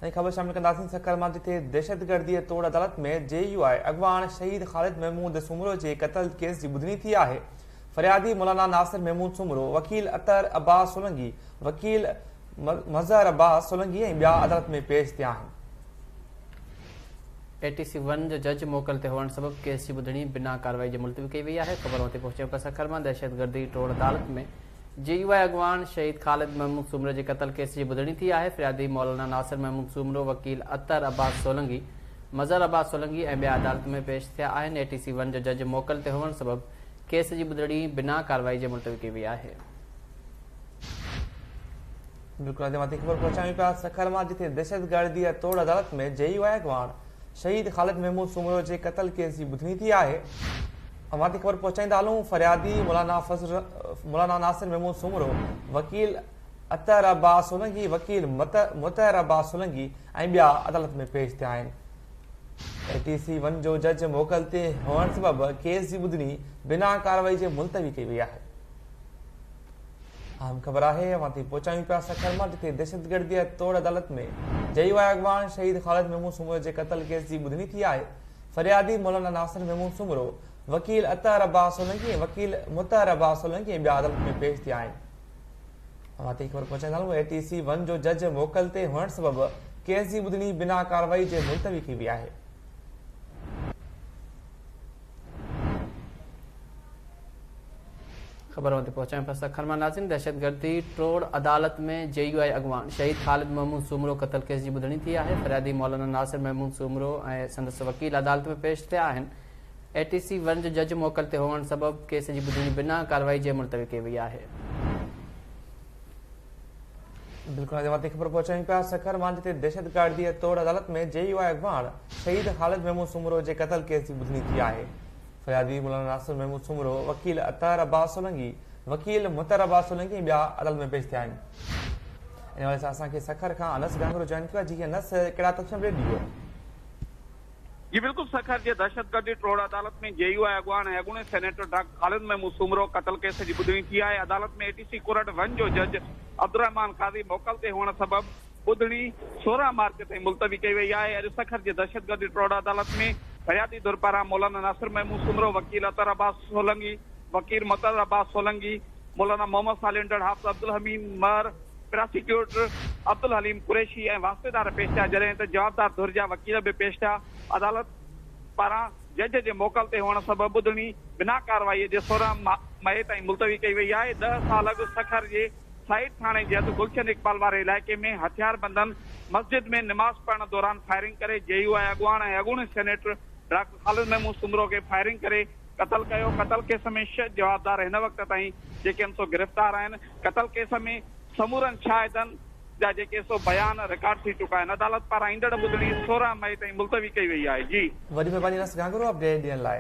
नई ख़बर शामिल कंदासीं सकर मां, जिथे दहशतगर्दी तोड़ अदालत में JUI अॻवान शहीद ख़ालिद महमूद सुमरो जे क़त्ल केस जी ॿुधणी थी आहे। फरियादी मौलाना नासिर महमूद सुमरो, वकील अतर अब्बास सोलंकी, वकील मज़हर अब्बास सोलंकी ऐं ॿिया अदालत में पेश थिया आहिनि। ATC 1 जो जज मोकल ते हुअण सबब केस जी ॿुधणी बिना कार्रवाई जे मुलतवी कई वई आहे। ख़बर ते पहुचे सखर मां दहशतगर्दी तोड़ अदालत में JUI अॻवान शहीद ख़ालिद महमूद सुमरो जे क़त्ल केस जी ॿुधणी थी आहे। फरियादी मौलाना नासिर महमूद सुमरो, वकील अतर अब्बास सोलंकी, मज़हर अब्बास सोलंकी ऐं ॿिया अदालत में पेश थिया आहिनि। ATC 1 जो जज मोकल ते हुअण सबब केस जी ॿुधणी बिना कार्रवाई जे मुलतवी कई वई आहे। बिल्कुल ख़बर पहुचायूं पिया सखर मां, जिथे दहशतगर्दी तोड़ अदालत में JUI अॻवान शहीद ख़ालिद महमूद सुमरो जे क़त्ल केस जी ॿुधणी थी आहे। अमाती ख़बर पहुचाईंदा हलूं। फरियादी मौलाना नासिर महमूद सुमरो, वकील अतर अब्बास सोलंकी, वकील मुतहर अब्बास सोलंकी ऐं ॿिया अदालत में पेश थिया आहिनि। ATC 1 जो जज मोकल ते हुअण सबब केस जी ॿुधणी बिना कार्रवाई जे मुलतवी कई वई आहे। अहम ख़बर आहे अमाती पहुचायूं पिया सखर मां, जिथे दहशतगर्दी तोड़ अदालत में JUI अॻवान शहीद ख़ालिद महमूद सुमरो जे क़त्ल केस जी ॿुधणी थी आहे। फरियादी मौलाना नासिर महमूद सुमरो, वकील अतर अब्बास सोलंकी, वकील मुतहर अब्बास सोलंकी ऐं ॿिया अदालत में पेश थिया आहिनि। अमाती ख़बर पहुचाईंदा हलूं। ATC 1 जो जज मोकल ते हुअण सबब केस जी ॿुधणी बिना कार्रवाई जे मुलतवी कई वई आहे। ख़बर ते पहुचाएं पर सखर मां नाज़रीन, दहशतगर्दी तोड़ अदालत में JUI अॻवान शहीद ख़ालिद महमूद सुमरो क़त्ल केस जी ॿुधणी थी आहे। फरियादी मौलाना नासिर महमूद सुमरो ऐं संदसि वकील अदालत में पेश थिया आहिनि। ATC 1 जो जज मोकल ते हुअण सबब केस जी ॿुधणी बिना कार्रवाई जे मुलतवी कई वई आहे। बिल्कुल ख़बर पहुचायूं पिया सखर मां, जिथे दहशतगर्दी तोड़ अदालत में JUI अॻवान शहीद ख़ालिद महमूद सुमरो जे क़त्ल केस जी ॿुधणी थी आहे। फरियादी मौलाना नासिर महमूद सुमरो, वकील अतर अब्बास सोलंकी, वकील मुतहर अब्बास सोलंकी ऐं ॿिया अदालत में पेश थिया आहिनि। इन हवाले सां असांखे सखर खां अनस गांगरो जॉइन कयो आहे। जी अनस, कहिड़ा तफ़सील ॾियो? जी बिल्कुल सखर जे दहशतगर्दी तोड़ अदालत में JUI अॻवान ऐं अॻूणे सेनेटर डॉक्टर ख़ालिद महमूद सुमरो क़त्ल केस जी ॿुधणी थी आहे। अदालत में ATC कोर्ट 1 जो जज अब्दुर्रहमान काज़ी मोकल ते हुअण सबब ॿुधणी 16 मार्च ते मुलतवी कई वई आहे। अॼु सखर जे दहशतगर्दी तोड़ अदालत में फरियादी धुर पारां मौलाना नासिर महमूद सुमरो, वकील अतर अब्बास सोलंकी, वकील मुतहर अब्बास सोलंकी, मौलाना मोहम्मद सालिंडर, हाफ़िज़ अब्दुल हमीद मर, प्रोसिक्यूटर अब्दुल हलीम कुरैशी ऐं वास्तेदार पेश थिया, जॾहिं त जवाबदार धुर जा वकील बि पेश थिया। अदालत पारां जज जे मोकल ते हुअण सबब ॿुधणी बिना कार्रवाई जे 16 मई ताईं मुलतवी कई वई आहे। 10 साल अॻु सखर जे साइड थाणे जे हद गुलशन इकबाल वारे इलाइक़े में हथियारबंदन मस्जिद में निमाज़ पढ़ण दौरान फायरिंग करे JUI अॻवान ऐं अॻूणे सेनेटर डॉक्टर ख़ालिद महमूद सुमरो खे फायरिंग करे क़त्ल कयो। क़त्ल केस में 6 जवाबदार हिन वक़्त ताईं जेके आहिनि सो गिरफ़्तार आहिनि। क़त्ल केस में समूरनि शाहिदनि जा जेके सो बयान रिकॉर्ड थी चुका आहिनि। अदालत पारां ईंदड़ ॿुधणी 16 मई ताईं मुलतवी कई वई आहे। जी वॾी महिरबानी अनस गांगरो अपडेट ॾियण लाइ।